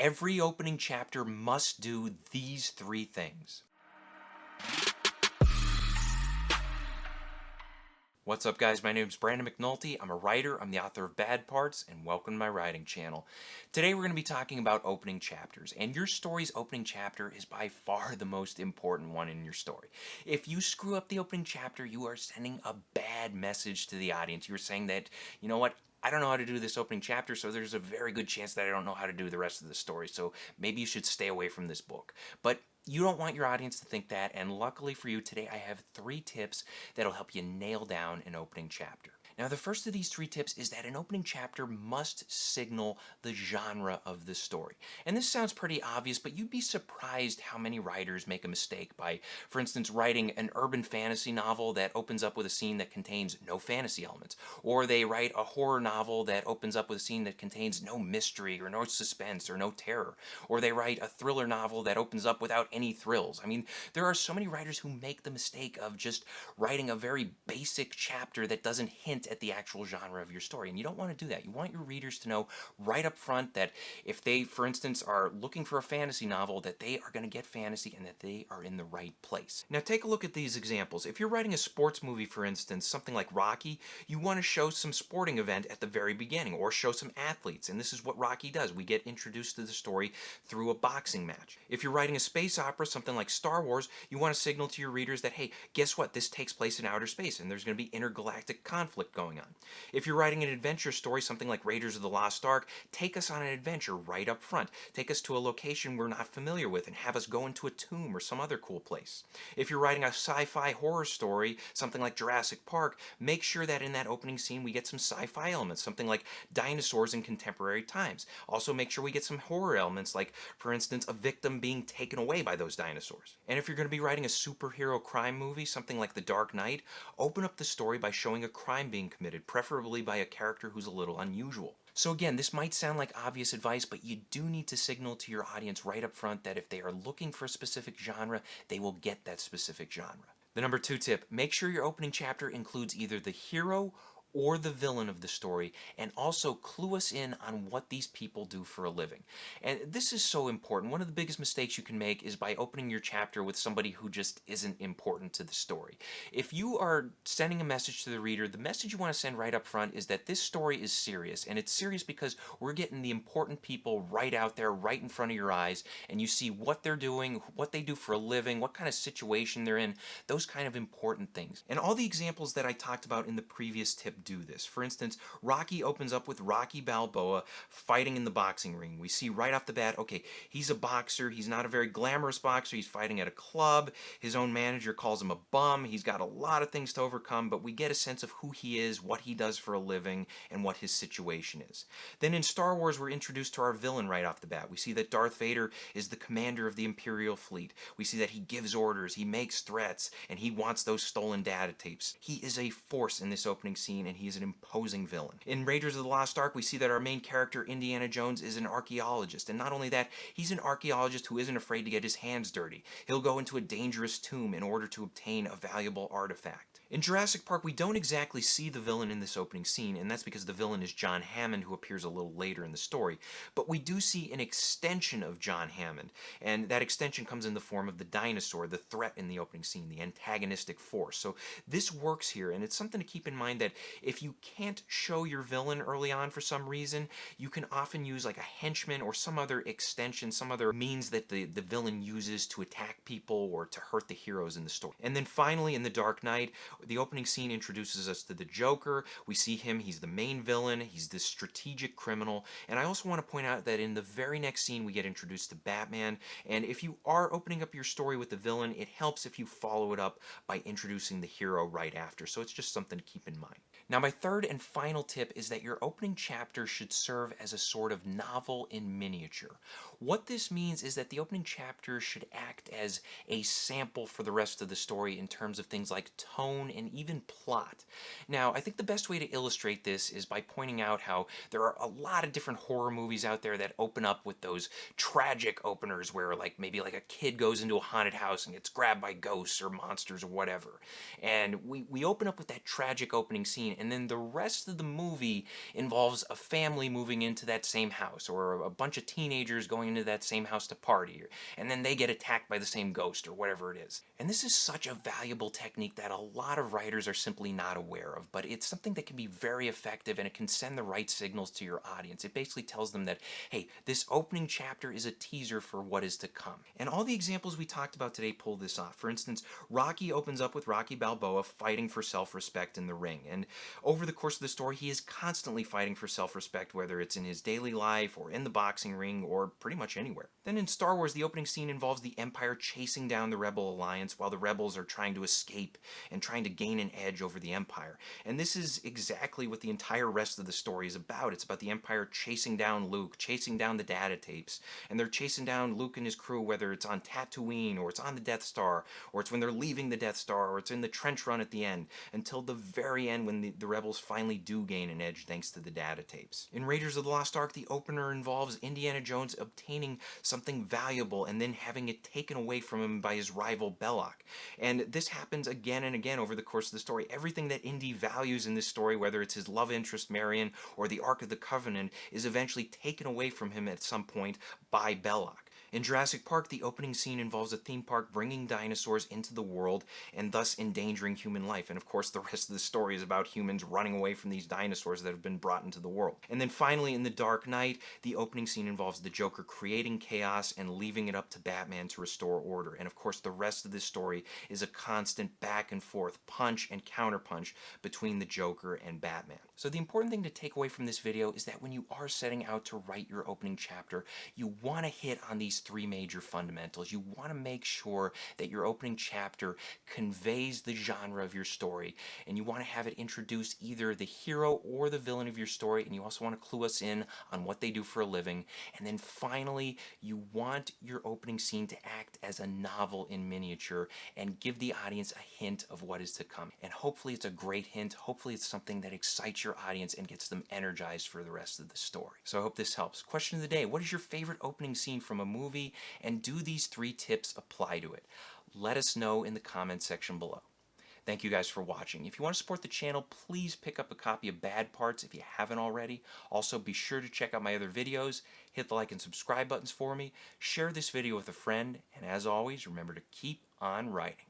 Every opening chapter must do these three things. What's up, guys? My name is Brandon McNulty. I'm a writer, I'm the author of Bad Parts, and welcome to my writing channel. Today we're going to be talking about opening chapters, and your story's opening chapter is by far the most important one in your story. If you screw up the opening chapter, you are sending a bad message to the audience. You're saying that, you know what, I don't know how to do this opening chapter, so there's a very good chance that I don't know how to do the rest of the story, so maybe you should stay away from this book. But you don't want your audience to think that, and luckily for you, today I have 3 tips that'll help you nail down an opening chapter. Now, the first of these 3 tips is that an opening chapter must signal the genre of the story. And this sounds pretty obvious, but you'd be surprised how many writers make a mistake by, for instance, writing an urban fantasy novel that opens up with a scene that contains no fantasy elements. Or they write a horror novel that opens up with a scene that contains no mystery or no suspense or no terror. Or they write a thriller novel that opens up without any thrills. I mean, there are so many writers who make the mistake of just writing a very basic chapter that doesn't hint at the actual genre of your story, and you don't want to do that. You want your readers to know right up front that if they, for instance, are looking for a fantasy novel, that they are going to get fantasy and that they are in the right place. Now take a look at these examples. If you're writing a sports movie, for instance, something like Rocky, you want to show some sporting event at the very beginning, or show some athletes, and this is what Rocky does. We get introduced to the story through a boxing match. If you're writing a space opera, something like Star Wars, you want to signal to your readers that, hey, guess what? This takes place in outer space, and there's going to be intergalactic conflict going on. If you're writing an adventure story, something like Raiders of the Lost Ark, take us on an adventure right up front. Take us to a location we're not familiar with and have us go into a tomb or some other cool place. If you're writing a sci-fi horror story, something like Jurassic Park, make sure that in that opening scene we get some sci-fi elements, something like dinosaurs in contemporary times. Also make sure we get some horror elements, like, for instance, a victim being taken away by those dinosaurs. And if you're going to be writing a superhero crime movie, something like The Dark Knight, open up the story by showing a crime being committed, preferably by a character who's a little unusual. So again, this might sound like obvious advice, but you do need to signal to your audience right up front that if they are looking for a specific genre, they will get that specific genre. The number 2 tip, make sure your opening chapter includes either the hero or the villain of the story, and also clue us in on what these people do for a living. And this is so important. One of the biggest mistakes you can make is by opening your chapter with somebody who just isn't important to the story. If you are sending a message to the reader, the message you want to send right up front is that this story is serious, and it's serious because we're getting the important people right out there, right in front of your eyes, and you see what they're doing, what they do for a living, what kind of situation they're in, those kind of important things. And all the examples that I talked about in the previous tip do this. For instance, Rocky opens up with Rocky Balboa fighting in the boxing ring. We see right off the bat, okay, he's a boxer, he's not a very glamorous boxer, he's fighting at a club, his own manager calls him a bum, he's got a lot of things to overcome, but we get a sense of who he is, what he does for a living, and what his situation is. Then in Star Wars, we're introduced to our villain right off the bat. We see that Darth Vader is the commander of the Imperial fleet. We see that he gives orders, he makes threats, and he wants those stolen data tapes. He is a force in this opening scene, and he is an imposing villain. In Raiders of the Lost Ark, we see that our main character, Indiana Jones, is an archaeologist, and not only that, he's an archaeologist who isn't afraid to get his hands dirty. He'll go into a dangerous tomb in order to obtain a valuable artifact. In Jurassic Park, we don't exactly see the villain in this opening scene, and that's because the villain is John Hammond, who appears a little later in the story. But we do see an extension of John Hammond, and that extension comes in the form of the dinosaur, the threat in the opening scene, the antagonistic force. So this works here, and it's something to keep in mind that if you can't show your villain early on for some reason, you can often use like a henchman or some other extension, some other means that the villain uses to attack people or to hurt the heroes in the story. And then finally, in The Dark Knight, the opening scene introduces us to the Joker. We see him, he's the main villain, he's this strategic criminal, and I also want to point out that in the very next scene we get introduced to Batman, and if you are opening up your story with the villain, it helps if you follow it up by introducing the hero right after, so it's just something to keep in mind. Now, my third and final tip is that your opening chapter should serve as a sort of novel in miniature. What this means is that the opening chapter should act as a sample for the rest of the story in terms of things like tone and even plot. Now, I think the best way to illustrate this is by pointing out how there are a lot of different horror movies out there that open up with those tragic openers where maybe a kid goes into a haunted house and gets grabbed by ghosts or monsters or whatever. And we open up with that tragic opening scene, scene, and then the rest of the movie involves a family moving into that same house, or a bunch of teenagers going into that same house to party, and then they get attacked by the same ghost or whatever it is. And this is such a valuable technique that a lot of writers are simply not aware of, but it's something that can be very effective, and it can send the right signals to your audience. It basically tells them that, hey, this opening chapter is a teaser for what is to come. And all the examples we talked about today pull this off. For instance, Rocky opens up with Rocky Balboa fighting for self-respect in the ring, and over the course of the story, he is constantly fighting for self-respect, whether it's in his daily life or in the boxing ring or pretty much anywhere. Then in Star Wars, the opening scene involves the Empire chasing down the Rebel Alliance while the rebels are trying to escape and trying to gain an edge over the Empire. And this is exactly what the entire rest of the story is about. It's about the Empire chasing down Luke, chasing down the data tapes, and they're chasing down Luke and his crew, whether it's on Tatooine or it's on the Death Star, or it's when they're leaving the Death Star, or it's in the trench run at the end, until the very end when the rebels finally do gain an edge thanks to the data tapes. In Raiders of the Lost Ark, the opener involves Indiana Jones obtaining something valuable and then having it taken away from him by his rival Belloc. And this happens again and again over the course of the story. Everything that Indy values in this story, whether it's his love interest Marion or the Ark of the Covenant, is eventually taken away from him at some point by Belloc. In Jurassic Park, the opening scene involves a theme park bringing dinosaurs into the world and thus endangering human life. And of course, the rest of the story is about humans running away from these dinosaurs that have been brought into the world. And then finally, in The Dark Knight, the opening scene involves the Joker creating chaos and leaving it up to Batman to restore order. And of course, the rest of this story is a constant back and forth, punch and counterpunch between the Joker and Batman. So the important thing to take away from this video is that when you are setting out to write your opening chapter, you want to hit on these three major fundamentals. You want to make sure that your opening chapter conveys the genre of your story, and you want to have it introduce either the hero or the villain of your story, and you also want to clue us in on what they do for a living. And then finally, you want your opening scene to act as a novel in miniature and give the audience a hint of what is to come. And hopefully it's a great hint. Hopefully it's something that excites your audience and gets them energized for the rest of the story. So I hope this helps. Question of the day: what is your favorite opening scene from a movie? And do these 3 tips apply to it? Let us know in the comments section below. Thank you guys for watching. If you want to support the channel, please pick up a copy of Bad Parts if you haven't already. Also, be sure to check out my other videos, hit the like and subscribe buttons for me, share this video with a friend, and as always, remember to keep on writing.